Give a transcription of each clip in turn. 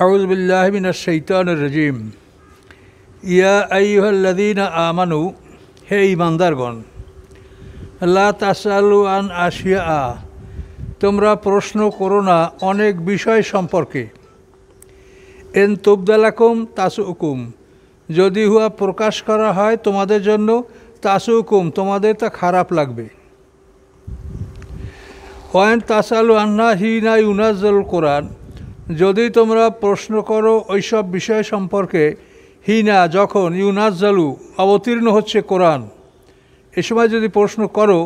আউযু বিল্লাহি মিনাশ শাইতানির রাজিম। ইয়া আইয়ুহাল্লাযীনা আমানু, হে ঈমানদারগণ, লা তাসআলু আন আশিয়া, তোমরা প্রশ্ন করো না অনেক বিষয় সম্পর্কে। ইন তুবদা লাকুম তাসুকুম, যদি উহা প্রকাশ করা হয় তোমাদের জন্য, তাসুকুম, তোমাদের তা খারাপ লাগবে। ওয়ান তাসআলু আনহা হিনা ইউনাজ্জালুল কোরআন, যদি তোমরা প্রশ্ন করো ওইসব বিষয় সম্পর্কে, হিনা, যখন, ইউনাজ্জালু, অবতীর্ণ হচ্ছে কোরআন, এ সময় যদি প্রশ্ন করো,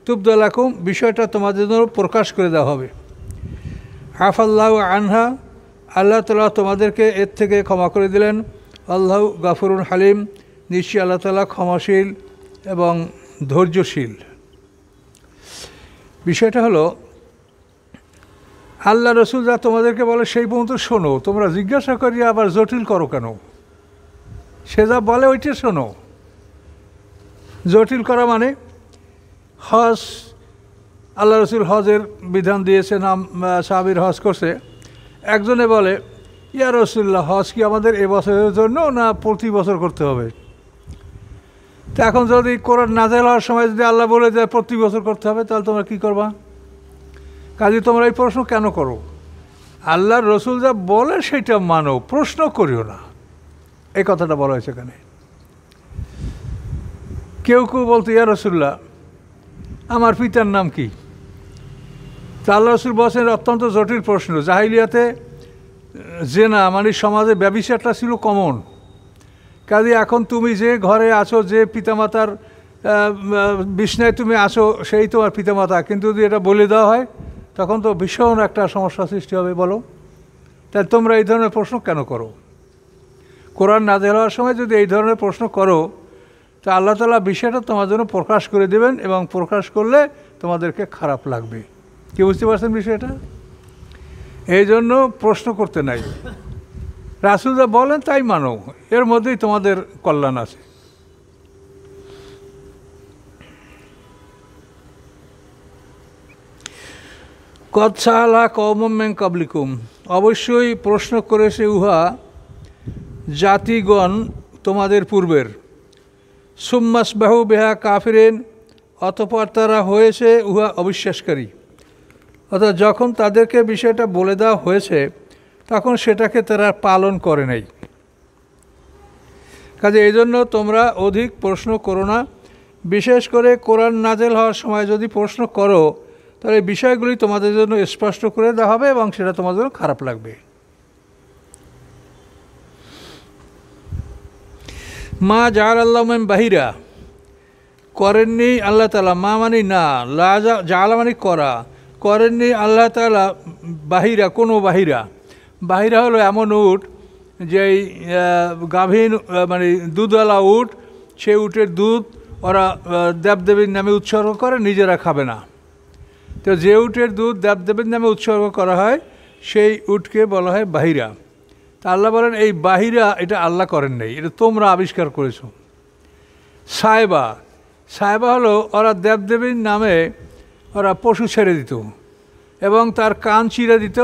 তুবদা লাকুম, বিষয়টা তোমাদের জন্য প্রকাশ করে দেওয়া হবে। আফাল্লাহু আনহা, আল্লাহ তাআলা তোমাদেরকে এর থেকে ক্ষমা করে দিলেন। আল্লাহু গাফুরুন হালিম, নিশ্চয়ই আল্লাহ তাআলা ক্ষমাশীল এবং ধৈর্যশীল। বিষয়টা হলো, আল্লাহ রসুল যা তোমাদেরকে বলে সেই পর্যন্ত শোনো, তোমরা জিজ্ঞাসা করিয়া আবার জটিল করো কেন? সে যা বলে ওইটা শোনো। জটিল করা মানে, হজ, আল্লাহ রসুল হজের বিধান দিয়েছে, নাম সাহাবীর হজ করছে। একজনে বলে, ইয়া রাসূলুল্লাহ, হজ কি আমাদের এবছরের জন্য না প্রতি বছর করতে হবে? তো এখন যদি কোরআন নাযিল হওয়ার সময় যদি আল্লাহ বলে দেয় প্রতি বছর করতে হবে, তাহলে তোমরা কী করবা? কাজে তোমরা এই প্রশ্ন কেন করো? আল্লাহর রসুল যা বলে সেটা মানো, প্রশ্ন করিও না। এই কথাটা বলা হয়েছে এখানে। কেউ কেউ বলতো, ইয়া রাসূলুল্লাহ, আমার পিতার নাম কি? তা আল্লাহ রসুল বলছেন, অত্যন্ত জটিল প্রশ্ন। জাহিলিয়াতে জেনা মানে সমাজে ব্যভিচারটা ছিল কমন। কাজে এখন তুমি যে ঘরে আছো, যে পিতামাতার বিছনায় তুমি আছো, সেই তোমার পিতামাতা, কিন্তু যদি এটা বলে দেওয়া হয় তখন তো ভীষণ একটা সমস্যা সৃষ্টি হবে। বলো, তাই তোমরা এই ধরনের প্রশ্ন কেন করো? কোরআন নাযিল হওয়ার সময় যদি এই ধরনের প্রশ্ন করো, তা আল্লাহ তাআলা বিষয়টা তোমার জন্য প্রকাশ করে দেবেন, এবং প্রকাশ করলে তোমাদেরকে খারাপ লাগবে। কি বুঝতে পারছেন বিষয়টা? এই জন্য প্রশ্ন করতে নাই। রাসূল যা বলেন তাই মানো, এর মধ্যেই তোমাদের কল্যাণ আছে। কদ সাআলা কওমুম মিন ক্বাবলিকুম, অবশ্যই প্রশ্ন করেছে উহা জাতিগণ তোমাদের পূর্বের। সুম্মা আসবাহু বিহা কাফিরিন, অতঃপর তারা হয়েছে উহা অবিশ্বাসকারী। অর্থাৎ যখন তাদেরকে বিষয়টা বলে দেওয়া হয়েছে তখন সেটাকে তারা পালন করে নাই। কাজে এই জন্য তোমরা অধিক প্রশ্ন করো না। বিশেষ করে কোরআন নাযিল হওয়ার সময় যদি প্রশ্ন করো, তাহলে বিষয়গুলি তোমাদের জন্য স্পষ্ট করে দেওয়া হবে এবং সেটা তোমাদের জন্য খারাপ লাগবে। মা জাআলাল্লাহু মিন বাহিরা, করেননি আল্লাহ তাআলা, মা মানে না, লা জাআলা মানে করা, করেননি আল্লাহ তাআলা বাহিরা, কোনো বাহিরা। বাহিরা হলো এমন উট যেই গাভীন মানে দুধওয়ালা উট, সেই উটের দুধ ওরা দেবদেবীর নামে উৎসর্গ করে, নিজেরা খাবে না। তো যে উটের দুধ দেবদেবীর নামে উৎসর্গ করা হয় সেই উটকে বলা হয় বাহিরা। তা আল্লাহ বলেন, এই বাহিরা এটা আল্লাহ করেন নাই, এটা তোমরা আবিষ্কার করেছো। সায়বা, সায়বা হলো ওরা দেবদেবীর নামে ওরা পশু ছেড়ে দিত এবং তার কান চিরে দিত,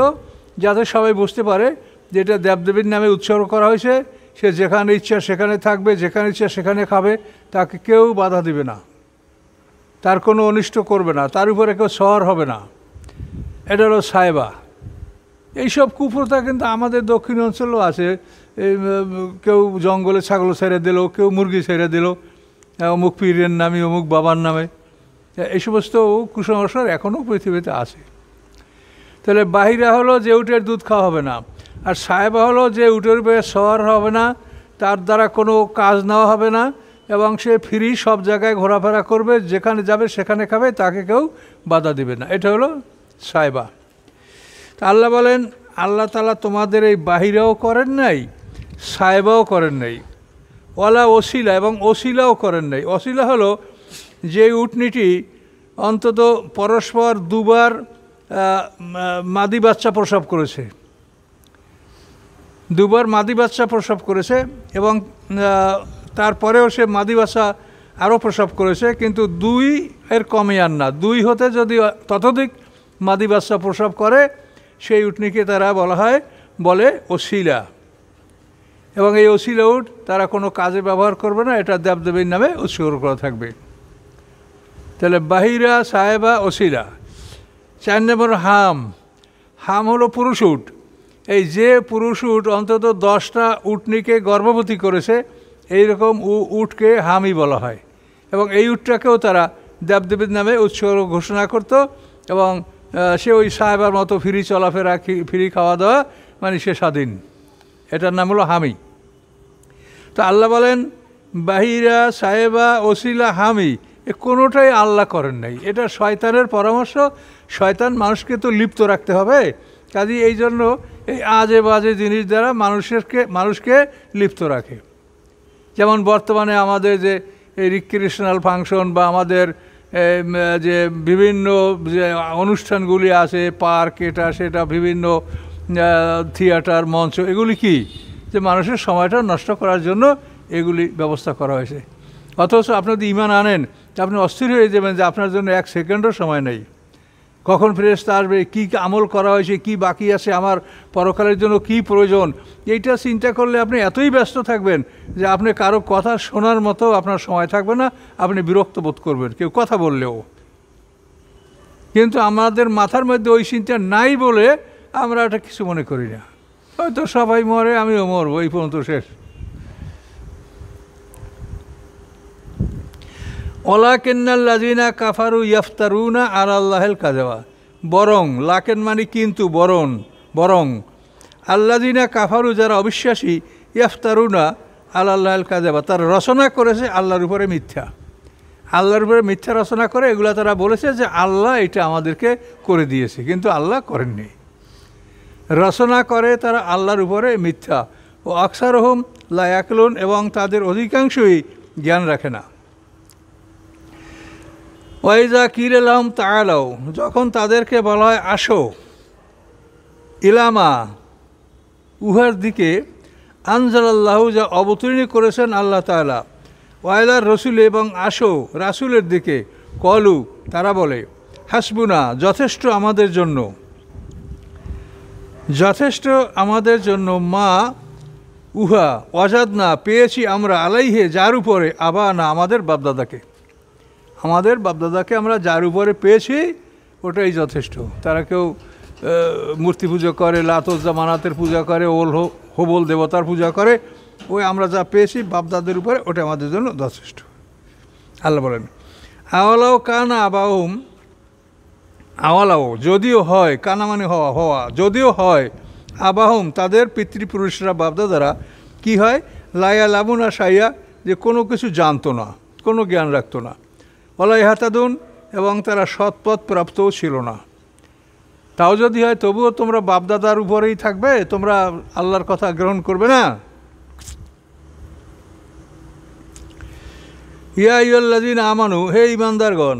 যাতে সবাই বুঝতে পারে যে এটা দেবদেবীর নামে উৎসর্গ করা হয়েছে। সে যেখানে ইচ্ছা সেখানে থাকবে, যেখানে ইচ্ছা সেখানে খাবে, তাকে কেউ বাধা দিবে না, তার কোনো অনিষ্ট করবে না, তার উপরে কেউ সওয়ার হবে না। এটা হলো সায়বা। এইসব কুপ্রথা কিন্তু আমাদের দক্ষিণ অঞ্চলেও আছে। কেউ জঙ্গলে ছাগল ছেড়ে দিল, কেউ মুরগি ছেড়ে দিল, অমুক পীরের নামে, অমুক বাবার নামে। এই সমস্ত কুসংস্কার এখনও পৃথিবীতে আছে। তাহলে বাহিরা হলো যে উটের দুধ খাওয়া হবে না, আর সায়বা হলো যে উটের উপরে সওয়ার হবে না, তার দ্বারা কোনো কাজ নেওয়া হবে না, এবং সে ফ্রি সব জায়গায় ঘোরাফেরা করবে, যেখানে যাবে সেখানে খাবে, তাকে কেউ বাধা দিবে না। এটা হলো সায়বা। তা আল্লাহ বলেন, আল্লাহ তাআলা তোমাদের এই বাহিরাও করেন নাই, সায়বাও করেন নাই, ওয়ালা ওসিলা, এবং ওসিলাও করেন নাই। ওসিলা হলো যে উটনিটি অন্তত পরস্পর দুবার মাদি বাচ্চা প্রসব করেছে, দুবার মাদি বাচ্চা প্রসব করেছে, এবং তারপরেও সে মাদি বাচ্চা আরও প্রসব করেছে, কিন্তু 2 এর কমে আর না, 2 হতে যদি ততোধিক মাদি বাচ্চা প্রসব করে সেই উটনিকে তারা বলা হয় বলে ওসিলা, এবং এই ওসিলা উট তারা কোনো কাজে ব্যবহার করবে না, এটা দেবদেবীর নামে উৎসর্গ করা থাকবে। তাহলে বাহিরা, সাহেবা, ওসিলা। 4 নম্বর হাম। হাম হলো পুরুষ উট। এই যে পুরুষ উট অন্তত 10টা উটনিকে গর্ভবতী করেছে, এইরকম উটকে হামই বলা হয়, এবং এই উটটাকেও তারা দেবদেবীর নামে উৎসর্গ ঘোষণা করত, এবং সে ওই সাহেবার মতো ফ্রি চলাফেরা, ফ্রি খাওয়া দাওয়া, মানে সে স্বাধীন। এটার নাম হলো হামি। তো আল্লাহ বলেন বাহিরা, সাহেবা, ওসিলা, হামি এ কোনোটাই আল্লাহ করেন নাই। এটা শয়তানের পরামর্শ। শয়তান মানুষকে তো লিপ্ত রাখতে হবে, কাজে এই জন্য এই আজে বাজে জিনিস দ্বারা মানুষকে লিপ্ত রাখে। যেমন বর্তমানে আমাদের যে এই রিক্রিয়েশনাল ফাংশন বা আমাদের যে বিভিন্ন যে অনুষ্ঠানগুলি আছে, পার্ক, এটা সেটা, বিভিন্ন থিয়েটার, মঞ্চ, এগুলি কি যে মানুষের সময়টা নষ্ট করার জন্য এগুলি ব্যবস্থা করা হয়েছে। অথচ আপনি যদি ঈমান আনেন, আপনি অস্থির হয়ে যাবেন যে আপনার জন্য 1 সেকেন্ডও সময় নেই। কখন ফেরেশতা আসবে, কী আমল করা হয়েছে, কি বাকি আছে, আমার পরকালের জন্য কি প্রয়োজন, এইটা চিন্তা করলে আপনি এতই ব্যস্ত থাকবেন যে আপনি কারো কথা শোনার মতো আপনার সময় থাকবে না, আপনি বিরক্ত বোধ করবেন কেউ কথা বললেও। কিন্তু আমাদের মাথার মধ্যে ওই চিন্তা নাই বলে আমরা এটা কিছু মনে করি না। হয়তো সবাই মরে, আমিও মরবো, এই পর্যন্ত শেষ। ওয়ালাকিন্নাল্লাযিনা কাফারু ইয়াফতারুনা আলাল্লাহিল কাযাবা। বরং, লাকেন মানে কিন্তু, বরং আল্লাযিনা কাফারু, যারা অবিশ্বাসী, ইয়াফতারুনা আলাল্লাহিল কাযাবা, তারা রচনা করেছে আল্লাহর উপরে মিথ্যা। আল্লাহর উপরে মিথ্যা রচনা করে এগুলা তারা বলেছে যে আল্লাহ এটা আমাদেরকে করে দিয়েছে, কিন্তু আল্লাহ করেননি। রচনা করে তারা আল্লাহর উপরে মিথ্যা। ও আকসারহুম লা ইয়াকিলুন, এবং তাদের অধিকাংশই জ্ঞান রাখে না। ওয়াইজা কিল লাহুম তাআলাউ, যখন তাদেরকে বলা হয় আসো, ইলামা, উহার দিকে, আনজালাল্লাহু, যা অবতীর্ণ করেছেন আল্লাহ তাআলা, ওয়াইলার রসুল, এবং আসো রাসূলের দিকে, কলু, তারা বলে হাসবুনা, যথেষ্ট আমাদের জন্য, যথেষ্ট আমাদের জন্য, মা উহা, ওয়াজাদনা, পেয়েছি আমরা, আলাইহে, যার উপরে, আবানা, আমাদের বাপদাদাকে, আমরা যার উপরে পেয়েছি ওটাই যথেষ্ট। তারা কেউ মূর্তি পুজো করে, লাত উজ্জা মানাতের পূজা করে, হোবল দেবতার পূজা করে, ওই আমরা যা পেয়েছি বাপদাদের উপরে, ওটা আমাদের জন্য যথেষ্ট। আল্লাহ বলেন আওয়ালাও কানা আবাহুম, আওয়ালাও, যদিও হয়, কানা মানে হওয়া, যদিও হয়, আবাহুম, তাদের পিতৃপুরুষরা, বাপদাদারা কি হয়, লায়া লাবুনা সাইয়া, যে কোনো কিছু জানতো না, কোনো জ্ঞান রাখতো না, ওলা ইহাতাদুন, এবং তারা সৎপথ প্রাপ্তও ছিল না। তাও যদি হয়, তবুও তোমরা বাপদাদার উপরেই থাকবে, তোমরা আল্লাহর কথা গ্রহণ করবে না। ইয়া আইয়ুহাল্লাযীনা আমানু, হে ঈমানদারগণ,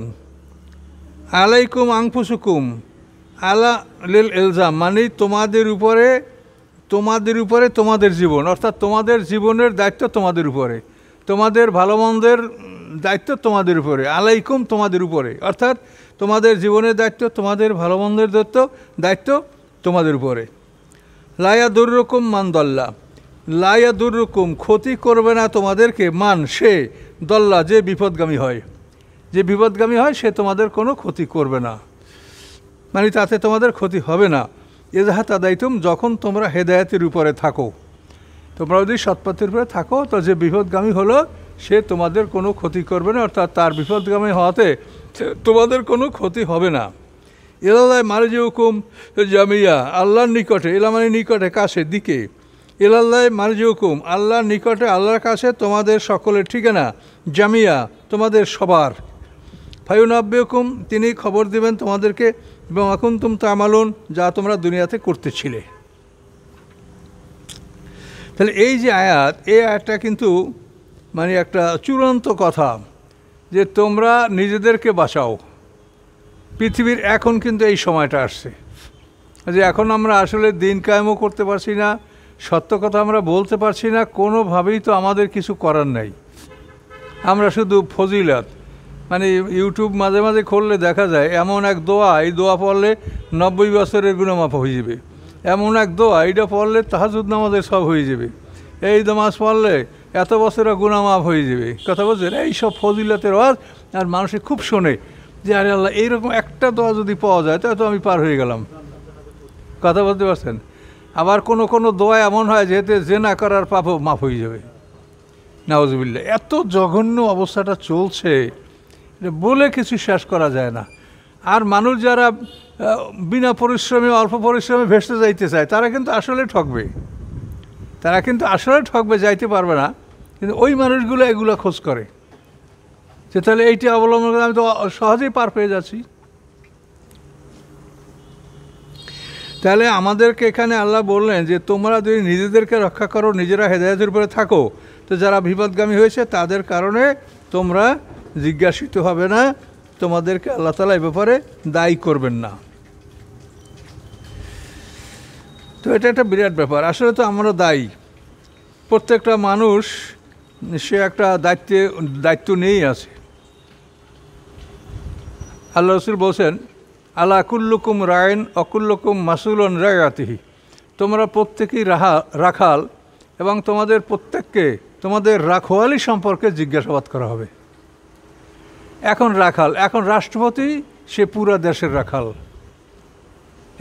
আলাইকুম আনফুসুকুম, আলা লিল ইলজাম, মানে তোমাদের উপরে তোমাদের জীবন, অর্থাৎ তোমাদের জীবনের দায়িত্ব তোমাদের উপরে, তোমাদের ভালো মন্দের দায়িত্ব তোমাদের উপরে, আলাইকুম, তোমাদের উপরে, অর্থাৎ তোমাদের জীবনের দায়িত্ব, তোমাদের ভালো মন্দের দায়িত্ব তোমাদের উপরে। লায়া দুররকুম মান দল্লা, লায়া দুররকুম, ক্ষতি করবে না তোমাদেরকে, মান, সে, দল্লা, যে বিপদগামী হয়, সে তোমাদের কোনো ক্ষতি করবে না, মানে তাতে তোমাদের ক্ষতি হবে না। এজাহা তাদাইতুম, যখন তোমরা হেদায়েতের উপরে থাকো, তোমরা যদি সৎপথের উপরে থাকো, তো যে বিপদগামী হলো সে তোমাদের কোনো ক্ষতি করবে না, অর্থাৎ তার বিপদগামী হওয়াতে তোমাদের কোনো ক্ষতি হবে না। ইলাল্লাহি মারজিউকুম জামিয়া, আল্লাহর নিকটে, ইলা মানে নিকটে, কাছে, দিকে, ইলাল্লাহি মারজিউকুম, আল্লাহর নিকটে, আল্লাহর কাছে তোমাদের সকলের ঠিকানা, জামিয়া, তোমাদের সবার, ফায়ুনাব্বিউকুম, তিনি খবর দিবেন তোমাদেরকে, বিমা কুনতুম তা'মালুন, যা তোমরা দুনিয়াতে করতেছিলে। তাহলে এই যে আয়াত, এই আয়াতটা কিন্তু মানে একটা চূড়ান্ত কথা, যে তোমরা নিজেদেরকে বাঁচাও। পৃথিবীর এখন কিন্তু এই সময়টা আসছে যে এখন আমরা আসলে দিন কায়েমও করতে পারছি না, সত্য কথা আমরা বলতে পারছি না, কোনোভাবেই তো আমাদের কিছু করার নাই। আমরা শুধু ফজিলত, মানে ইউটিউব মাঝে মাঝে খুললে দেখা যায় এমন এক দোয়া, এই দোয়া পড়লে 90 বছরের গুনাহ মাফ হয়ে যাবে। এমন এক দোয়া, এইটা পড়লে তাহাজ্জুদ নামাজের সব হয়ে যাবে, এই নামাজ পড়লে এত বছরের গুনাহ মাফ হয়ে যাবে। কথা বলছেন, এইসব ফজিলতের ওয়াজ আর মানুষে খুব শোনে যে আরে আল্লাহ এইরকম একটা দোয়া যদি পাওয়া যায় তাহলে তো আমি পার হয়ে গেলাম। কথা বলতে পারছেন। আবার কোনো কোনো দোয়া এমন হয় যেতে জেনা করার পাপও মাফ হয়ে যাবে, নাউজুবিল্লাহ। এত জঘন্য অবস্থাটা চলছে, বলে কিছু শেষ করা যায় না। আর মানুষ যারা বিনা পরিশ্রমে অল্প পরিশ্রমে ভেসতে যাইতে চায় তারা কিন্তু আসলে ঠকবে, তারা কিন্তু আসলে ঠকবে, যাইতে পারবে না। কিন্তু ওই মানুষগুলো এগুলো খোঁজ করে যে তাহলে এইটি অবলম্বন করে আমি তো সহজেই পার পেয়ে যাচ্ছি। তাহলে আমাদেরকে এখানে আল্লাহ বললেন যে তোমরা যদি নিজেদেরকে রক্ষা করো, নিজেরা হেদায়েতের উপরে থাকো, তো যারা বিপদগামী হয়েছে তাদের কারণে তোমরা জিজ্ঞাসিত হবে না, তোমাদেরকে আল্লাহ তাআলা এই ব্যাপারে দায়ী করবেন না। তো এটা একটা বিরাট ব্যাপার। আসলে তো আমরা দায়ী, প্রত্যেকটা মানুষ সে একটা দায়িত্ব নিয়েই আছে। আল্লাহ রাসূল বলছেন, আলা কুল্লুকুম রায়ন অকুল্লুকুম মাসুলুন রায়াতিহি, তোমরা প্রত্যেকেই রাখাল এবং তোমাদের প্রত্যেককে তোমাদের রাখওয়ালি সম্পর্কে জিজ্ঞাসাবাদ করা হবে। এখন রাখাল, এখন রাষ্ট্রপতি সে পুরা দেশের রাখাল,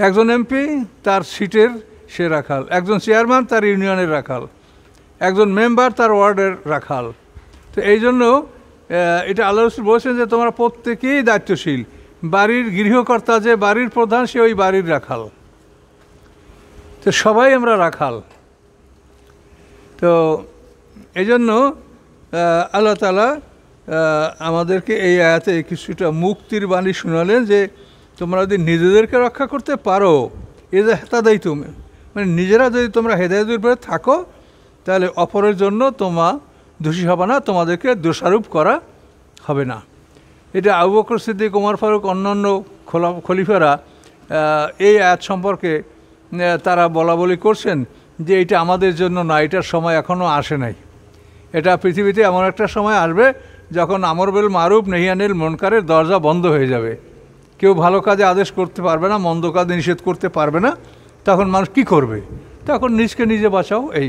একজন এমপি তার সিটের সে রাখাল, একজন চেয়ারম্যান তার ইউনিয়নের রাখাল, একজন মেম্বার তার ওয়ার্ডের রাখাল। তো এই জন্য এটা আল্লাহ রাসূল বলেছেন যে তোমরা প্রত্যেকেই দায়িত্বশীল। বাড়ির গৃহকর্তা যে বাড়ির প্রধান সে ওই বাড়ির রাখাল, তো সবাই আমরা রাখাল। তো এই জন্য আল্লাহ তাআলা আমাদেরকে এই আয়াতে কিছুটা মুক্তির বাণী শোনালেন যে তোমরা যদি নিজেদেরকে রক্ষা করতে পারো, এই যে হেদায়েতুম, মানে নিজেরা যদি তোমরা হেদায়েতের উপরে থাকো তাহলে অপরের জন্য তোমরা দোষী হবে না, তোমাদেরকে দোষারোপ করা হবে না। এটা আবু বকর সিদ্দিক, ওমর ফারুক, অন্যান্য খলিফারা এই আয়াত সম্পর্কে তারা বলাবলি করছেন যে এটা আমাদের জন্য না, এটার সময় এখনও আসে নাই। এটা পৃথিবীতে এমন একটা সময় আসবে যখন আমর বিল মারুফ নাহি আনিল মুনকারের দরজা বন্ধ হয়ে যাবে, কেউ ভালো কাজে আদেশ করতে পারবে না, মন্দ কাজে নিষেধ করতে পারবে না। তখন মানুষ কি করবে? তখন নিজকে নিজে বাঁচাও, এই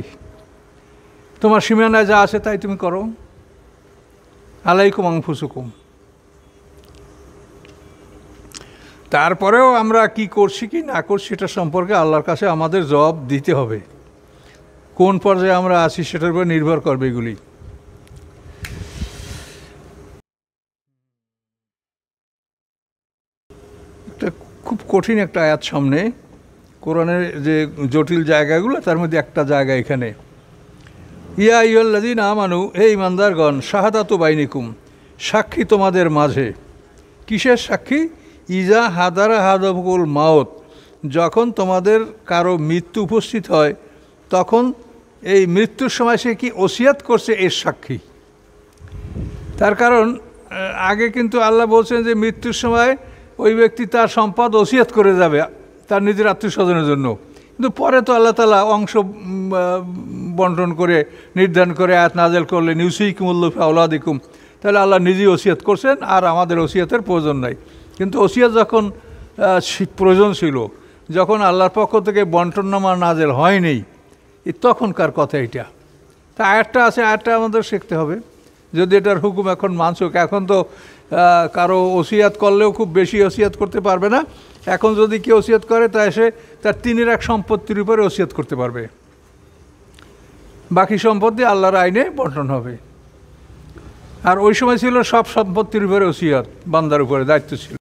তোমার সীমানায় যা আছে তাই তুমি করো। আলাইকুম আনফুসুকুম। তারপরেও আমরা কি করছি কি না করছি এটা সম্পর্কে আল্লাহর কাছে আমাদের জবাব দিতে হবে। কোন পর্যায়ে আমরা আছি সেটার উপর নির্ভর করবে এগুলি। একটা খুব কঠিন একটা আয়াত সামনে, কোরআনের যে জটিল জায়গাগুলো তার মধ্যে একটা জায়গা এখানে, ইয়া আইয়ুহাল্লাযীনা আমানু, হে ঈমানদারগণ, শাহাদাতু বাইনিকুম, সাক্ষী তোমাদের মাঝে। কিসের সাক্ষী? ইজা হাদারা হাদাকুল মাউত, যখন তোমাদের কারো মৃত্যু উপস্থিত হয় তখন এই মৃত্যুর সময় সে কি ওসিয়াত করছে এর সাক্ষী। তার কারণ আগে কিন্তু আল্লাহ বলছেন যে মৃত্যুর সময় ওই ব্যক্তি তার সম্পদ ওসিয়াত করে যাবে তার নিজের আত্মীয় স্বজনের জন্য, কিন্তু পরে তো আল্লাহ তাআলা অংশ বন্টন করে নির্ধারণ করে আয়াত নাযিল করলেন, ইউসিকুমুল্লাহু ফি আওলাদিকুম। তাহলে আল্লাহ নিজেই ওসিয়াত করছেন আর আমাদের ওসিয়াতের প্রয়োজন নাই। কিন্তু ওসিয়াত যখন প্রয়োজন ছিল, যখন আল্লাহর পক্ষ থেকে বন্টননামা নাযিল হয়নি, তখনকার কথা এটা। তা আয়াতটা আছে, আয়াতটা আমাদের শিখতে হবে। যদি এটার হুকুম এখন মানসুক, এখন তো কারো ওসিয়াত করলেও খুব বেশি ওসিয়াত করতে পারবে না। এখন যদি কেউ ওসিয়াত করে তা এসে তার 3/1 সম্পত্তির উপরে ওসিয়াত করতে পারবে, বাকি সম্পত্তি আল্লাহর আইনে বন্টন হবে। আর ওই সময় ছিল সব সম্পত্তির উপরে ওসিয়াত বান্দার উপরে দায়িত্ব ছিল।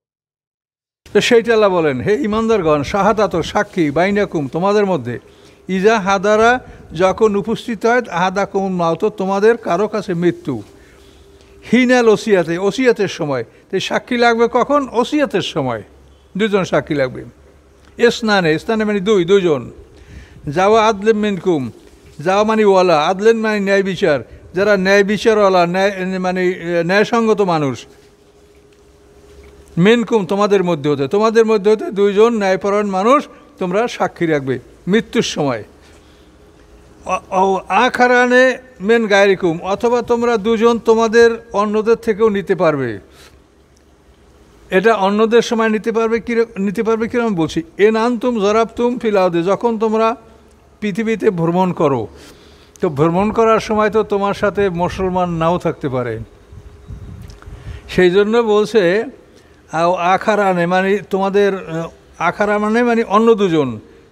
তো সেইটা আল্লাহ বলেন, হে ঈমানদারগণ, শাহাদাত সাক্ষী বাইনাকুম তোমাদের মধ্যে, ইজা হাদারা যখন উপস্থিত হয়, আহাদাকুম মাউত তোমাদের কারো কাছে মৃত্যু, হিনাল ওসিয়াতে ওসিয়াতের সময়। তো সাক্ষী লাগবে কখন? ওসিয়াতের সময় দুজন সাক্ষী লাগবে। স্নানে মানে দুইজন। যাওয়া আদলেন মিনকুম, যাওয়া মানে ওয়ালা, আদলেন মানে ন্যায় বিচার, যারা ন্যায় বিচারওয়ালা, ন্যায় মানে ন্যায়সঙ্গত মানুষ। মিনকুম তোমাদের মধ্যে হতে দুইজন ন্যায়পরায়ণ মানুষ তোমরা সাক্ষী রাখবে মৃত্যুর সময়। আখারানে মেন গায়রিকুম, অথবা তোমরা দুজন তোমাদের অন্যদের থেকেও নিতে পারবে। এটা অন্যদের সময় নিতে পারবে কিরকম বলছি। এন আনতুম জরাবতুম ফিল আরদি, যখন তোমরা পৃথিবীতে ভ্রমণ করো, তো ভ্রমণ করার সময় তো তোমার সাথে মুসলমান নাও থাকতে পারে। সেই জন্য বলছে আখারানে, মানে তোমাদের আখারা মানে অন্য দুজন,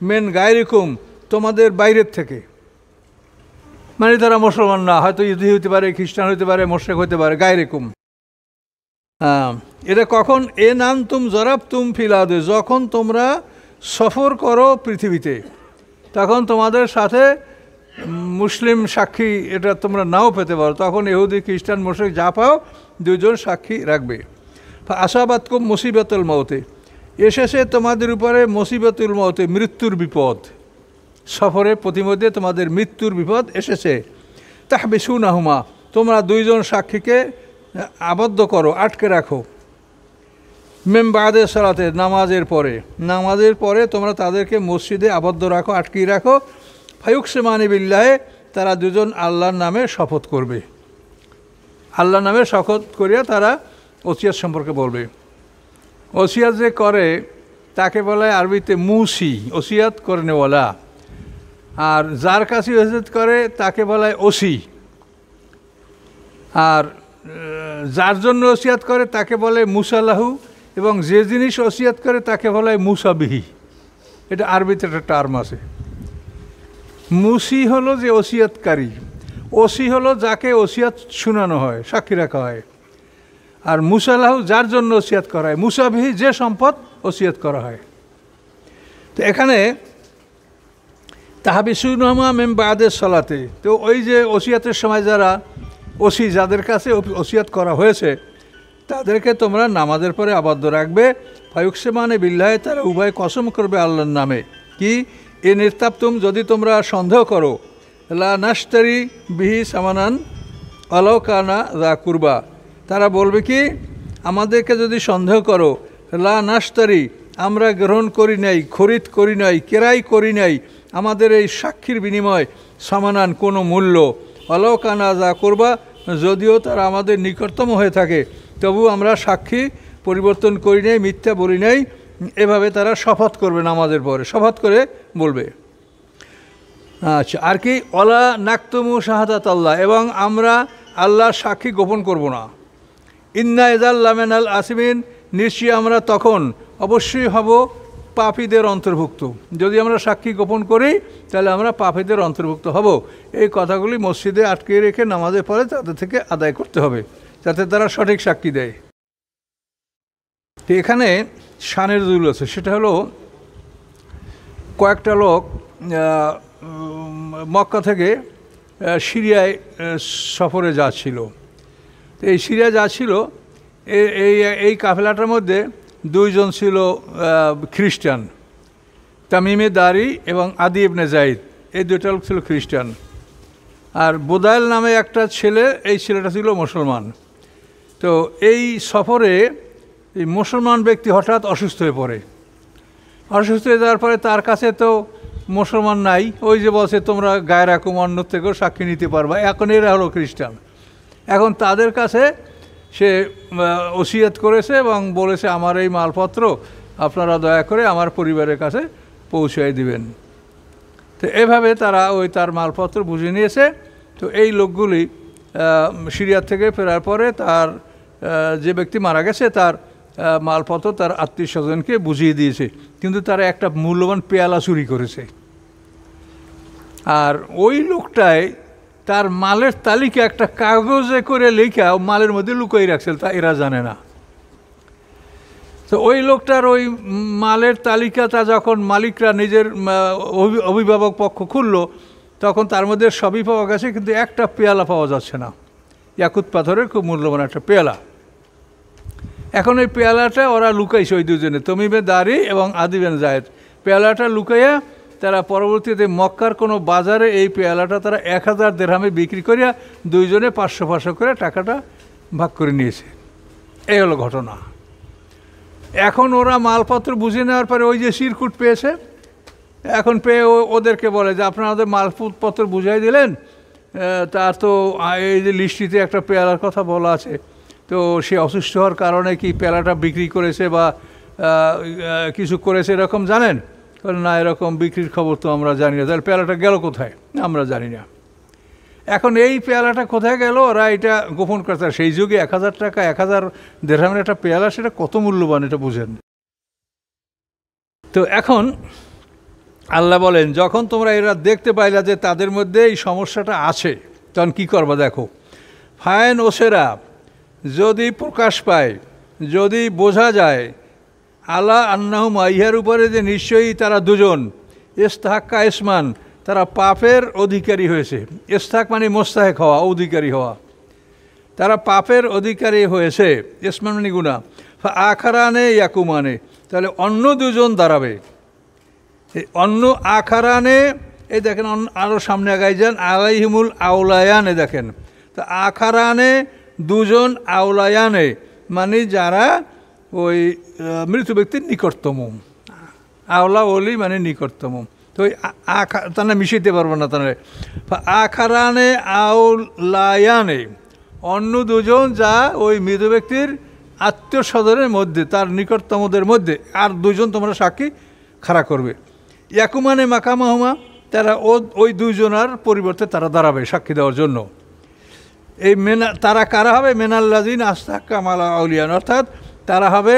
মেন গায়রিকুম, তোমাদের বাইরের থেকে, মানে তারা মুসলমান না, হয়তো ইহুদি হতে পারে, খ্রিস্টান হতে পারে, মুশরিক হতে পারে, গায়রিকুম। এটা কখন? এ নাম তুম জরাবতুম ফিল আরদি, যখন তোমরা সফর করো পৃথিবীতে, তখন তোমাদের সাথে মুসলিম সাক্ষী এটা তোমরা নাও পেতে পারো, তখন ইহুদি খ্রিস্টান মুশরিক যা পাও দুজন সাক্ষী রাখবে। আসাবাতকুম মুসিবতুল মউতে, এসেছে তোমাদের উপরে মুসিবতুল মউতে, মৃত্যুর বিপদ, সফরে প্রতিমধ্যে তোমাদের মৃত্যুর বিপদ এসেছে। তাহবিসুনাহুমা, তোমরা দুইজন সাক্ষীকে আবদ্ধ করো, আটকে রাখো। মিন বাদে সালাতে, নামাজের পরে তোমরা তাদেরকে মসজিদে আবদ্ধ রাখো, আটকিয়ে রাখো। ফায়ুকসিমানি বিল্লাহে, তারা দুজন আল্লাহর নামে শপথ করবে, আল্লাহর নামে শপথ করিয়া তারা ওসিয়াত সম্পর্কে বলবে। ওসিয়াত যে করে তাকে বলা হয় আরবিতে মুসি, ওসিয়াত করনেওয়ালা। আর যার কাছে ওসিয়াত করে তাকে বলা হয় ওসি। আর যার জন্য ওসিয়াত করে তাকে বলে মুসালাহু, এবং যে জিনিস ওসিয়াত করে তাকে বলা হয় মুসাবিহি। এটা আরবিতে একটা টার্ম আছে। মুসি হলো যে ওসিয়াতকারী, ওসি হলো যাকে ওসিয়াত শোনানো হয়, সাক্ষী রাখা হয়। আর মুসালাহু যার জন্য ওসিয়াত করা হয়, মুসাবিহি যে সম্পদ ওসিয়াত করা হয়। তো এখানে তাহবিসুনাহুমা মিন বাদে সালাতে, তো ওই যে ওসিয়াতের সময় যারা ওসি, যাদের কাছে ওসিয়াত করা হয়েছে, তাদেরকে তোমরা নামাজের পরে আবদ্ধ রাখবে। ফায়ুকসিমানে বিল্লাহে, তারা উভয় কসম করবে আল্লাহর নামে। কি? এ নির্তাপ্তুম, যদি তোমরা সন্দেহ করো, লা নাশতারি বিহি সামানান আলাউ কানা যা কুরবা, তারা বলবে কি, আমাদেরকে যদি সন্দেহ করো, লা নাশতারি, আমরা গ্রহণ করি নাই, খরিদ করি নাই, কেরাই করি নাই আমাদের এই সাক্ষীর বিনিময় সামানান কোনো মূল্য, আলাউ কানা যা কুরবা, যদিও তারা আমাদের নিকটতম হয়ে থাকে, তবু আমরা সাক্ষী পরিবর্তন করি নাই, মিথ্যা বলি নাই। এভাবে তারা শপথ করবে, নামাজের পরে শপথ করে বলবে। আচ্ছা, আর কি? অলা নাকতুমু শাহাদাত আল্লাহ, এবং আমরা আল্লাহর সাক্ষী গোপন করব না। ইন্না ইযাল্লা মিনাল আসিমিন, নিশ্চয়ই আমরা তখন অবশ্যই হব পাপীদের অন্তর্ভুক্ত। যদি আমরা সাক্ষী গোপন করি তাহলে আমরা পাপীদের অন্তর্ভুক্ত হব। এই কথাগুলি মসজিদে আটকে রেখে নামাজের পরে তাদের থেকে আদায় করতে হবে, যাতে তারা সঠিক সাক্ষী দেয়। তো এখানে শানের দুল আছে, সেটা হলো কয়েকটা লোক মক্কা থেকে সিরিয়ায় সফরে যাচ্ছিল। তো এই সিরিয়া যাচ্ছিল, এই কাফেলাটার মধ্যে দুইজন ছিল খ্রিস্টান, তামিমে দারি এবং আদি ইবনে যায়েদ, এই দুইটা লোক ছিল খ্রিস্টান। আর বোদাইল নামে একটা ছেলে, এই ছেলেটা ছিল মুসলমান। তো এই সফরে এই মুসলমান ব্যক্তি হঠাৎ অসুস্থ হয়ে পড়ে। অসুস্থ হয়ে যাওয়ার পরে তার কাছে তো মুসলমান নাই, ওই যে বলছে তোমরা গায়ে রাখো, অন্য থেকেও সাক্ষী নিতে পারবা, এখন এরা হলো খ্রিস্টান। এখন তাদের কাছে সে ওসিয়ত করেছে এবং বলেছে আমার এই মালপত্র আপনারা দয়া করে আমার পরিবারের কাছে পৌঁছায় দিবেন। তো এভাবে তারা তার মালপত্র বুঝে নিয়েছে। তো এই লোকগুলি সিরিয়া থেকে ফেরার পরে তার যে ব্যক্তি মারা গেছে তার মালপত্র তার আত্মীয় স্বজনকে বুঝিয়ে দিয়েছে, কিন্তু তারা একটা মূল্যবান পেয়ালা চুরি করেছে। আর ওই লোকটায় তার মালের তালিকা একটা কাগজে করে লেখা মালের মধ্যে লুকাই রাখছিল, তা এরা জানে না। তো ওই লোকটার ওই মালের তালিকাটা যখন মালিকরা নিজের অভিভাবক পক্ষ খুললো, তখন তার মধ্যে সবই পাওয়া গেছে, কিন্তু একটা পেয়ালা পাওয়া যাচ্ছে না, ইয়াকুত পাথরের খুব মূল্যবান একটা পেয়ালা। এখন এই পেয়ালাটা ওরা লুকাইছে, ওই দুজনে তমিমে দারি এবং আদি ইবনে যায়েদ, পেয়ালাটা লুকাইয়া তারা পরবর্তীতে মক্কার কোনো বাজারে এই পেয়ালাটা তারা 1000 দিরহামে বিক্রি করিয়া দুইজনে 500 করে টাকাটা ভাগ করে নিয়েছে। এই হলো ঘটনা। এখন ওরা মালপত্র বুঝে নেওয়ার পরে ওই যে চিরকুট পেয়েছে, এখন পেয়ে ওদেরকে বলে যে আপনারা ওদের মালপত্র বুঝাই দিলেন, তার তো এই যে লিস্টিতে একটা পেয়ালার কথা বলা আছে, তো সে অসুস্থ হওয়ার কারণে কি পেয়ালাটা বিক্রি করেছে বা কিছু করেছে এরকম জানেন? না, এরকম বিক্রির খবর তো আমরা জানি না। তাহলে পেয়ালাটা গেল কোথায়? আমরা জানি না। এখন এই পেয়ালাটা কোথায় গেল ওরা এটা গোপন করতে। সেই যুগে 1000 টাকা 1000 দিরহামের একটা পেয়ালা, সেটা কত মূল্যবান এটা বুঝেন। তো এখন আল্লাহ বলেন, যখন তোমরা এরা দেখতে পাইলা যে তাদের মধ্যে এই সমস্যাটা আছে, তখন কি করবা দেখো। ফায়ন ওসেরা, যদি প্রকাশ পায়, যদি বোঝা যায়, আলা আন্নাহুম, ইহার উপরে যে নিশ্চয়ই তারা দুজন, ইস্তাহাক্কা ইসমান, তারা পাপের অধিকারী হয়েছে। ইস্তাহাক মানে মোস্তাহেক হওয়া, অধিকারী হওয়া। তারা পাপের অধিকারী হয়েছে, ইসমান মানে গুনাহ। আখারানে ইয়াকুমানে, তাহলে অন্য দুজন দাঁড়াবে। এই অন্য আখারানে, এই দেখেন আরও সামনে আগাই যান, আলাইহিমুল আউলায়ানে দেখেন। তো আখারানে দুজন, আউলায়ানে মানে যারা ওই মৃত ব্যক্তির নিকটতম। আওলা ওলি মানে নিকটতম। তো ওই তারা মিশাইতে পারবো না। তাহলে আখারানে আউলায়ানে, অন্য দুজন যা ওই মৃত ব্যক্তির আত্মীয় স্বজনের মধ্যে, তার নিকটতমদের মধ্যে। আর দুজন তোমরা সাক্ষী খাড়া করবে। ইয়াকুমানে মাকামাহুমা, তারা ওই দুজনার পরিবর্তে তারা দাঁড়াবে সাক্ষী দেওয়ার জন্য। এই তারা কারা হবে? মেনাল্লাযিন আস্তাহকা মালা আউলিয়ান, অর্থাৎ তারা হবে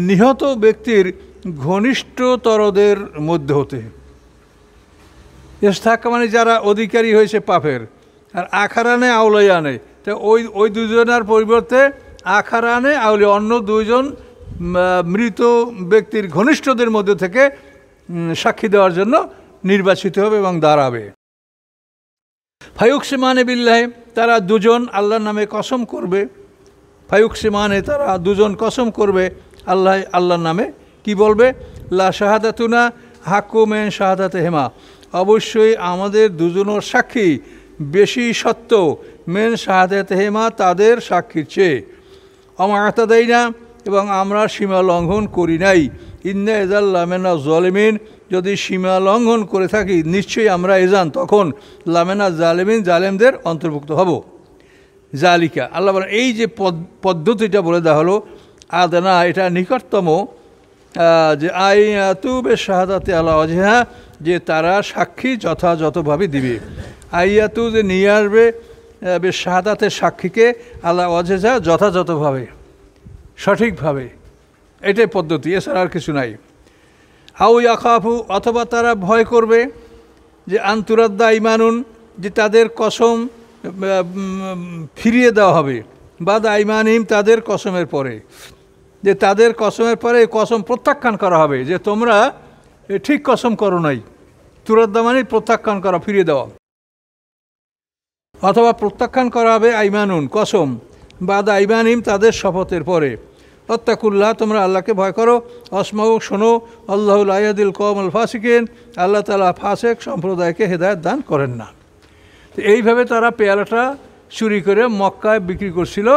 নিহত ব্যক্তির ঘনিষ্ঠতরদের মধ্যে হতে। ইস্তাহকা মানে যারা অধিকারী হয়েছে পাপের। আর আখারানে আউলায়ানে, তো ওই দুজনের পরিবর্তে আখারানে আউলিয়া, অন্য দুইজন মৃত ব্যক্তির ঘনিষ্ঠদের মধ্যে থেকে সাক্ষী দেওয়ার জন্য নির্বাচিত হবে এবং দাঁড়াবে। ফায়ুকসিমানে বিল্লাহি, তারা দুজন আল্লাহর নামে কসম করবে। ফায়ুকসিমানে, তারা দুজন কসম করবে আল্লাহর নামে। কি বলবে? লা শাহাদাতুনা হাক্কু মিন শাহাদাতে হেমা, অবশ্যই আমাদের দুজনের সাক্ষী বেশি সত্য মেন শাহাদাতে হেমা, তাদের সাক্ষীর চেয়ে। অমাতাদাইনা, এবং আমরা সীমা লঙ্ঘন করি নাই। ইন্না এজাল্লা মেনা জলিমিন, যদি সীমা লঙ্ঘন করে থাকি নিশ্চয়ই আমরা এজান তখন লামেনা জালেমিন, জালেমদের অন্তর্ভুক্ত হব। জালিকা, আল্লাহ বলেন এই যে পদ্ধতিটা বলে দেওয়া হলো, আদনা, এটা নিকটতম, যে আইয়াতু বে শাহাদাতে আলা ওয়াজহা, যে তারা সাক্ষী যথাযথভাবে দিবে। আইয়াতু, যে নিয়ে আসবে বে শাহাদাতের সাক্ষীকে, আলা ওয়াজহা, যথাযথভাবে, সঠিকভাবে। এটাই পদ্ধতি, এছাড়া আর কিছু নাই। আউ ইয়াখাফু, অথবা তারা ভয় করবে যে আন্তুরাদ্দা ইমানুন, যে তাদের কসম ফিরিয়ে দেওয়া হবে। বাদ আইমানিম, তাদের কসমের পরে, যে তাদের কসমের পরে কসম প্রত্যাখ্যান করা হবে, যে তোমরা ঠিক কসম করো নাই। তুরাদ্দা মানে প্রত্যাখ্যান করা, ফিরিয়ে দেওয়া। অথবা প্রত্যাখ্যান করা হবে আইমানুন, কসম, বাদ আইমানিম, তাদের শপথের পরে। অত্তাকুল্লাহ, তোমরা আল্লাহকে ভয় করো। অসমাউ, শোনো, আল্লাহুল আয়াদিল কওমুল ফাসিকিন, আল্লাহ তাআলা ফাসেক সম্প্রদায়কে হেদায়েত দান করেন না। তো এইভাবে তারা পেয়ালাটা চুরি করে মক্কায় বিক্রি করছিল।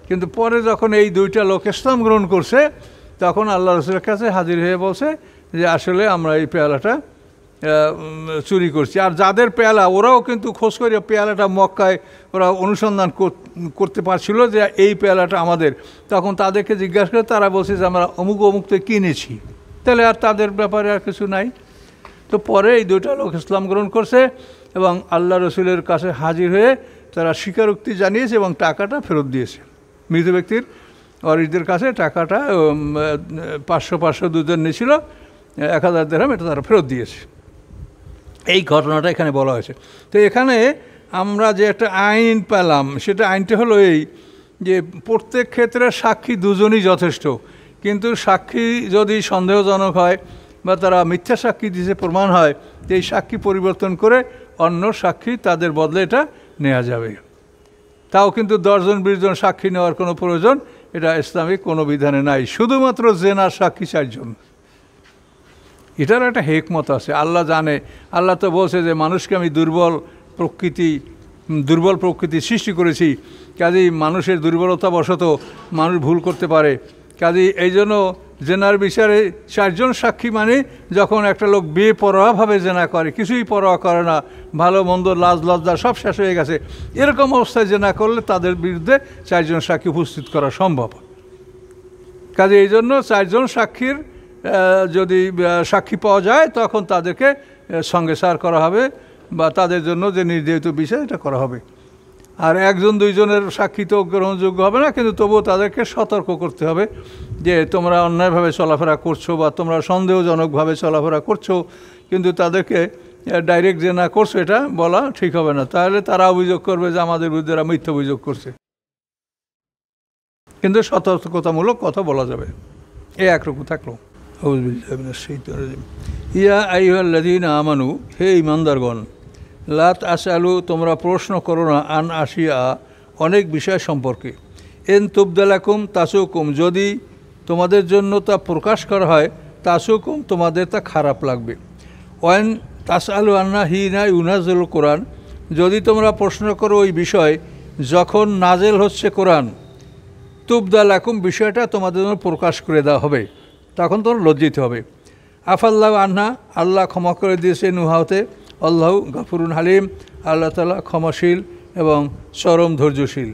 কিন্তু পরে যখন এই দুইটা লোক ইসলাম গ্রহণ করছে, তখন আল্লাহ রাসূলের কাছে হাজির হয়ে বলছে যে আসলে আমরা এই পেয়ালাটা চুরি করছি। আর যাদের পেয়ালা, ওরাও কিন্তু খোঁজ করে পেয়ালাটা মক্কায় ওরা অনুসন্ধান করতে পারছিল যে এই পেয়ালাটা আমাদের। তখন তাদেরকে জিজ্ঞাসা করে তারা বলছে যে আমরা অমুক অমুকতে কিনেছি। তাহলে আর তাদের ব্যাপারে আর কিছু নাই। তো পরে এই দুইটা লোক ইসলাম গ্রহণ করছে এবং আল্লাহ রসুলের কাছে হাজির হয়ে তারা স্বীকারোক্তি জানিয়েছে এবং টাকাটা ফেরত দিয়েছে। মৃত ব্যক্তির ওয়ারিসদের কাছে টাকাটা 500 দুজন নিয়েছিল, 1000 দিরহাম, এটা তারা ফেরত দিয়েছে। এই ঘটনাটা এখানে বলা হয়েছে। তো এখানে আমরা যে একটা আইন পেলাম, সেটা আইনটা হলো এই যে প্রত্যেক ক্ষেত্রে সাক্ষী দুজনই যথেষ্ট। কিন্তু সাক্ষী যদি সন্দেহজনক হয় বা তারা মিথ্যা সাক্ষী দিতে প্রমাণ হয়, এই সাক্ষী পরিবর্তন করে অন্য সাক্ষী তাদের বদলে এটা নেওয়া যাবে। তাও কিন্তু 10 জন 20 জন সাক্ষী নেওয়ার কোনো প্রয়োজন এটা ইসলামিক কোনো বিধানে নাই। শুধুমাত্র জেনার সাক্ষী 4 জন। এটার একটা হিকমত আছে, আল্লাহ জানে। আল্লাহ তো বলছে যে মানুষকে আমি দুর্বল প্রকৃতি সৃষ্টি করেছি, কাজেই মানুষের দুর্বলতা বশত মানুষ ভুল করতে পারে। কাজেই এই জন্য জেনার বিচারে 4 জন সাক্ষী মানে যখন একটা লোক বেপরোয়াভাবে জেনা করে, কিছুই পরোয়া করে না, ভালো মন্দ লাজ লজ্জা সব শেষ হয়ে গেছে, এরকম অবস্থায় জেনা করলে তাদের বিরুদ্ধে 4 জন সাক্ষী উপস্থিত করা সম্ভব। কাজে এই জন্য 4 জন সাক্ষীর যদি সাক্ষী পাওয়া যায় তখন তাদেরকে সঙ্গে সার করা হবে বা তাদের জন্য যে নির্ধারিত বিষয় এটা করা হবে। আর 1 জন 2 জনের সাক্ষী তো গ্রহণযোগ্য হবে না, কিন্তু তবুও তাদেরকে সতর্ক করতে হবে যে তোমরা অন্যায়ভাবে চলাফেরা করছো বা তোমরা সন্দেহজনকভাবে চলাফেরা করছো, কিন্তু তাদেরকে ডাইরেক্ট যে না করছো এটা বলা ঠিক হবে না, তাহলে তারা অভিযোগ করবে যে আমাদের বিরুদ্ধে মিথ্যা অভিযোগ করছে। কিন্তু সতর্কতামূলক কথা বলা যাবে। এই একরকম থাকলো। ইয়া আইয়ুহাল্লাযীনা আমানু, হে ঈমানদারগণ, লা তাসআলু, তোমরা প্রশ্ন করো না, আন আশিয়া, অনেক বিষয় সম্পর্কে, ইন তুবদালাকুম তাসুকুম, যদি তোমাদের জন্য তা প্রকাশ করা হয়, তাসুকুম, তোমাদের তা খারাপ লাগবে। ওয়ান তাসআলু আন্না হিনা ইউনাজ্জালুল কোরআন, যদি তোমরা প্রশ্ন করো ওই বিষয় যখন নাজেল হচ্ছে কোরআন, তুবদালাকুম, বিষয়টা তোমাদের জন্য প্রকাশ করে দেওয়া হবে, তখন তোমরা লজ্জিত হবে। আফাল্লাহ আন্না, আল্লাহ ক্ষমা করে দিয়েছে নুহাতে, আল্লাহ গাফুরুন হালিম, আল্লাহ তাআলা ক্ষমাশীল এবং চরম ধৈর্যশীল,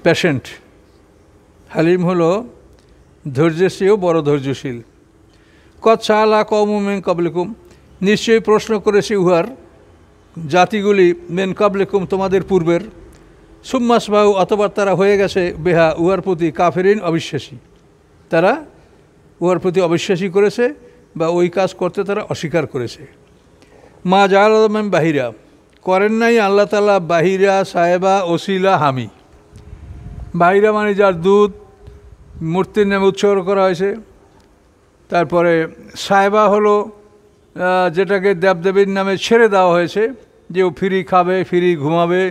পেশেন্ট। হালিম হলো ধৈর্যের চেয়েও বড় ধৈর্যশীল। কদ সাআলা কওমুম মিন ক্বাবলিকুম, নিশ্চয়ই প্রশ্ন করেছে উহার জাতিগুলি, মিন ক্বাবলিকুম, তোমাদের পূর্বের, সুম্মা আসবাহু, অতঃপর তারা হয়ে গেছে, বেহা, উহার প্রতি, কাফিরিন, অবিশ্বাসী। তারা উহার প্রতি অবিশ্বাসী করেছে বা ওই কাজ করতে তারা অস্বীকার করেছে। মা জাআলা মিন বাহিরা, করেন নাই আল্লাহ তাআলা বাহিরা, সাহেবা, ওসিলা, হামি। বাহিরা মানে যার দুধ মূর্তির নামে উৎসর্গ করা হয়েছে। তারপরে সাহেবা হলো যেটাকে দেবদেবীর নামে ছেড়ে দেওয়া হয়েছে, যে ও ফ্রি খাবে, ফ্রি ঘুমাবে,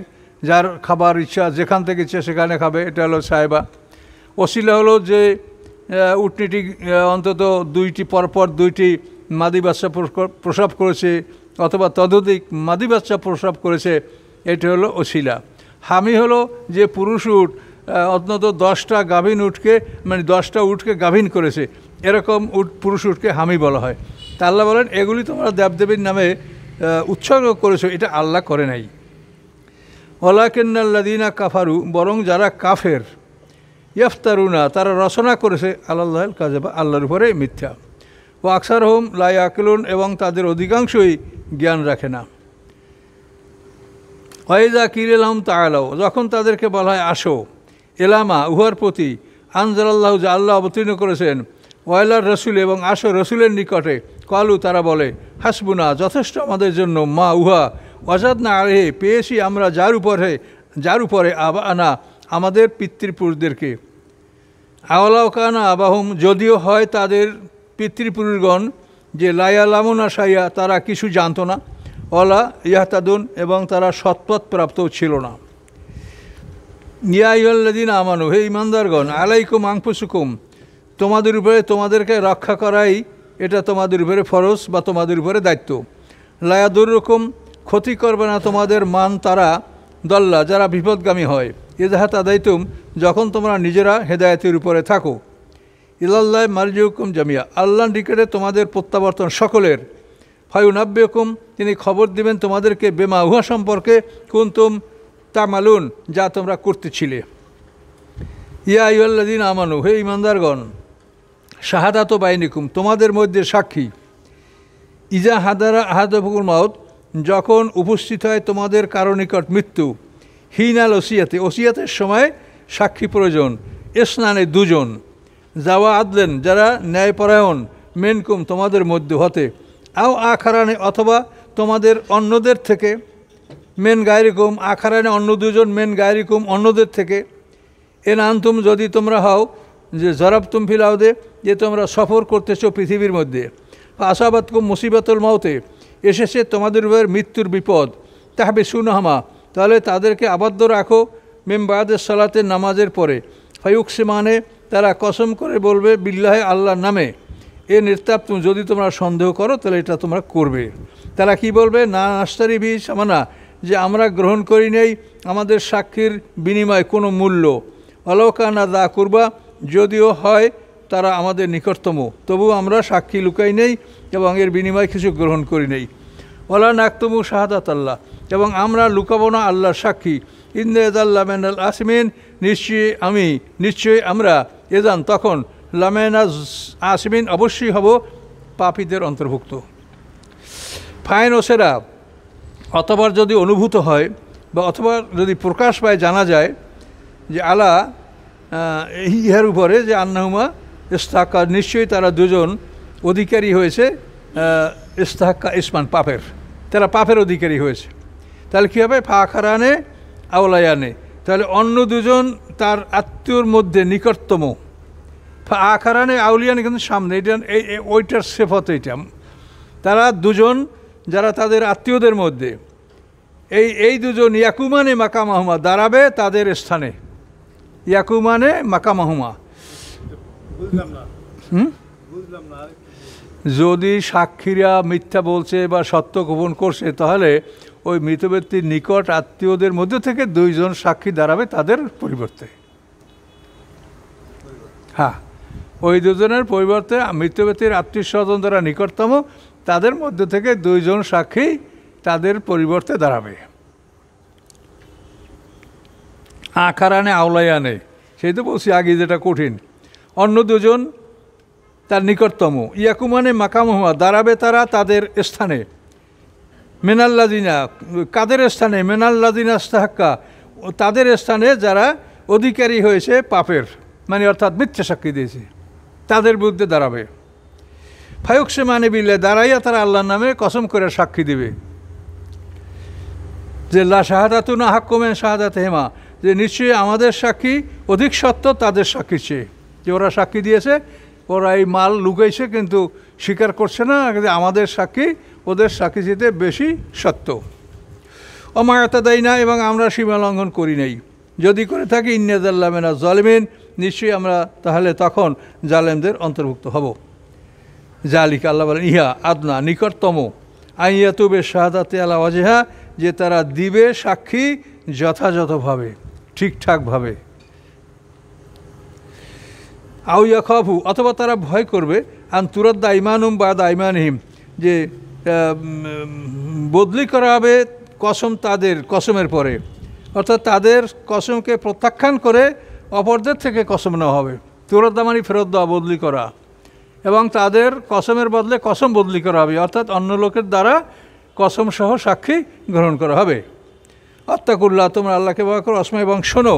যার খাবার ইচ্ছা যেখান থেকে ইচ্ছে সেখানে খাবে, এটা হলো সাহেবা। ওসিলা হলো যে উটনিটি অন্তত 2টি পরপর 2টি মাদি বাচ্চা প্রসব করেছে অথবা ততোধিক মাদি বাচ্চা প্রসব করেছে, এটা হলো ওসিলা। হামি হলো যে পুরুষ উট অন্তত 10টা গাভীন উটকে, মানে 10টা উটকে গাভীন করেছে, এরকম পুরুষ উটকে হামি বলা হয়। তা আল্লাহ বলেন এগুলি তোমরা দেবদেবীর নামে উৎসর্গ করেছো, এটা আল্লাহ করে নাই। ওয়ালাকিন্নাল্লাযীনা কাফারু, বরং যারা কাফের, ইফতারুনা, তারা রচনা করেছে, আলাল্লাহিল কাযিবা, আল্লাহর উপরে মিথ্যা। ও আকসারহুম লা ইয়াকিলুন, এবং তাদের অধিকাংশই জ্ঞান রাখে না। ওয়াইযা কিলা লাহুম তাআলাউ, যখন তাদেরকে বলা হয় আসো, এলামা, উহার প্রতি, আনজালাল্লাহু, যা আল্লাহ অবতীর্ণ করেছেন, ওয়াইলার রসুল, এবং আসো রসুলের নিকটে, কালু, তারা বলে, হাসবুনা, যথেষ্ট আমাদের জন্য, মা, উহা, ওয়াজাদনা আলাইহি, পেয়েছি আমরা যার উপরে আবানা, আমাদের পিতৃপুরুষদেরকে। আওলাও কানা আবাহুম, যদিও হয় তাদের পিতৃপুরুষগণ, যে লা ইয়ালামুনা শাইয়া, তারা কিছু জানতো না, ওয়ালা ইয়াহতাদুন, এবং তারা সৎপথ প্রাপ্তও ছিল না। ইয়া আইয়ুহাল্লাযীনা আমানু, হে ঈমানদারগণ, আলাইকুম আনফুসুকুম, তোমাদের উপরে, তোমাদেরকে রক্ষা করাই এটা তোমাদের উপরে ফরজ বা তোমাদের উপরে দায়িত্ব। লা ইয়াদুররুকুম, ক্ষতি করবে না তোমাদের, মান, তারা, দল্লা, যারা বিপদগামী হয়, ইযা হাদাইতুম, যখন তোমরা নিজেরা হেদায়েতের উপরে থাকো। ইলাল্লাহি মারজিউকুম জামিয়া, আল্লাহর নিকটে তোমাদের প্রত্যাবর্তন সকলের। ফায়ুনাব্বিউকুম, তিনি খবর দিবেন তোমাদেরকে, বেমা, উহা সম্পর্কে, কুনতুম তামালুন, যা তোমরা করতেছিলে। ইয়া আইয়ুহাল্লাযীনা আমানু, হে ঈমানদারগণ, শাহাদাতু বাইনিকুম, তোমাদের মধ্যে সাক্ষী, ইজা হাদারা আহাদাকুমুল মাউত, যখন উপস্থিত হয় তোমাদের কারো নিকট মৃত্যু, হিনাল ওসিয়াতে, ওসিয়াতের সময় সাক্ষী প্রয়োজন, ইসনানে, 2 জন, যাওয়া আদলেন, যারা ন্যায়পরায়ণ, মেনকুম, তোমাদের মধ্যে হতে, আও আখারানে, অথবা তোমাদের অন্যদের থেকে, মেন গায়রিকুম, আখারানে অন্য 2 জন, মেন গায়রিকুম, অন্যদের থেকে, এন আনতুম, যদি তোমরা হও, যে জরাবতুম ফিল আরদে, যে তোমরা সফর করতেছো পৃথিবীর মধ্যে, আসাবাতকুম মুসিবাতুল মাউতে, এসেছে তোমাদের উপর মৃত্যুর বিপদ, তাহবিসুনহুমা, তাহলে তাদেরকে আবদ্ধ রাখো, মিন বাদের সালাতের, নামাজের পরে, ফায়ুকসিমানে, তারা কসম করে বলবে, বিল্লাহে, আল্লাহর নামে, এ নির্তাপ্তুম, যদি তোমরা সন্দেহ করো তাহলে এটা তোমরা করবে। তারা কি বলবে, না নাস্তারি বি সামানা, যে আমরা গ্রহণ করি নেই আমাদের সাক্ষীর বিনিময়ে কোনো মূল্য, অলৌকানা দা কুরবা, যদিও হয় তারা আমাদের নিকটতম, তবু আমরা সাক্ষী লুকাই নেই এবং এর বিনিময়ে কিছু গ্রহণ করি নেই। ওয়ালা নাকতুমু শাহাদাত আল্লাহ, এবং আমরা লুকাবো না আল্লাহর সাক্ষী। ইন্না ইয়াদাল্লা মিনাল আসমিন, নিশ্চয়ই আমরা এজান তখন লামেনা আসমিন অবশ্যই হব পাপীদের অন্তর্ভুক্ত। ফাইন ওসেরা, অথবা যদি অনুভূত হয় বা অথবা যদি প্রকাশ পায়, জানা যায় যে আলা ইহার উপরে যে আন্নাহুমা ইস্তাহাক্কা, নিশ্চয়ই তারা দুজন অধিকারী হয়েছে ইস্তাহাক্কা ইসমান, পাপের, তারা পাপের অধিকারী হয়েছে। তাহলে কী হবে? ফাখারানে আওলায়ানে, তাহলে অন্য দুজন তার আত্মীয়র মধ্যে নিকটতম। আখারানে আউলিয়ানে কিন্তু সামনে, এটা ওইটার সেফত, এইটা তারা দুজন যারা তাদের আত্মীয়দের মধ্যে, এই দুজন ইয়াকুমানে মাকামাহুমা, দাঁড়াবে তাদের স্থানে। ইয়াকুমানে মাকামাহুমা, যদি সাক্ষীরা মিথ্যা বলছে বা সত্য গোপন করছে, তাহলে ওই মৃত ব্যক্তির নিকট আত্মীয়দের মধ্যে থেকে দুইজন সাক্ষী দাঁড়াবে তাদের পরিবর্তে। হ্যাঁ, ওই দুজনের পরিবর্তে মৃত ব্যক্তির আত্মীয় স্বজন যারা নিকটতম, তাদের মধ্যে থেকে দুইজন সাক্ষী তাদের পরিবর্তে দাঁড়াবে। আখারানে আওলায়ানে, সেই তো বলছি আগে, যেটা কঠিন। অন্য দুজন তার নিকটতম, ইয়াকুমানে মাকামহুমা, দাঁড়াবে তারা তাদের স্থানে। মেনাল্লাদিনা, কাদের স্থানে? মেনাল্লাদিনা ইস্তাহাক্কা, তাদের স্থানে যারা অধিকারী হয়েছে পাপের, মানে অর্থাৎ মিথ্যা সাক্ষী দিয়েছে, তাদের বিরুদ্ধে দাঁড়াবে। ফায়ুকসে মানে বিল্লাহ, দাঁড়াইয়া তারা আল্লাহর নামে কসম করে সাক্ষী দেবে যে লা শাহাদাতুনা হাক্কু মিন শাহাদাতিহিমা, যে নিশ্চয়ই আমাদের সাক্ষী অধিক সত্য তাদের সাক্ষীর চেয়ে। যে ওরা সাক্ষী দিয়েছে, ওরা এই মাল লুকাইছে কিন্তু স্বীকার করছে না, আমাদের সাক্ষী ওদের সাক্ষী চেয়ে বেশি সত্য। অমায়াতাদাইনা, এবং আমরা সীমা লঙ্ঘন করি নাই, যদি করে থাকি ইন্নাযাল্লা মিনাজ জালিমিন, নিশ্চয়ই আমরা তাহলে তখন জালেমদের অন্তর্ভুক্ত হব। জালিকা, আল্লাহ বলেন, ইহা আদনা, নিকটতম, আইয়াতুবে শাহাদাতে আলা ওয়াজহা, যে তারা দিবে সাক্ষী যথাযথভাবে, ঠিকঠাকভাবে। আউ ইয়াখাফু, অথবা তারা ভয় করবে, আন তুরাদ্দা ইমানুম বাদা ইমানহিম, যে বদলি করা হবে কসম তাদের কসমের পরে, অর্থাৎ তাদের কসমকে প্রত্যাখ্যান করে অপরদের থেকে কসম নেওয়া হবে। তুরাদ্দা মানে ফেরত দেওয়া, বদলি করা, এবং তাদের কসমের বদলে কসম বদলি করা হবে, অর্থাৎ অন্য লোকের দ্বারা কসম সহ সাক্ষী গ্রহণ করা হবে। আত্তাকুল্লাহ, তোমরা আল্লাহকে ভয় করো, অসময় এবং শোনো।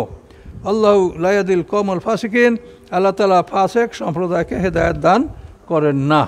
আল্লাহু লা ইয়াহদিল কওমাল ফাসিকিন, আল্লাহ তাআলা ফাসিক সম্প্রদায়কে হেদায়েত দান করেন না।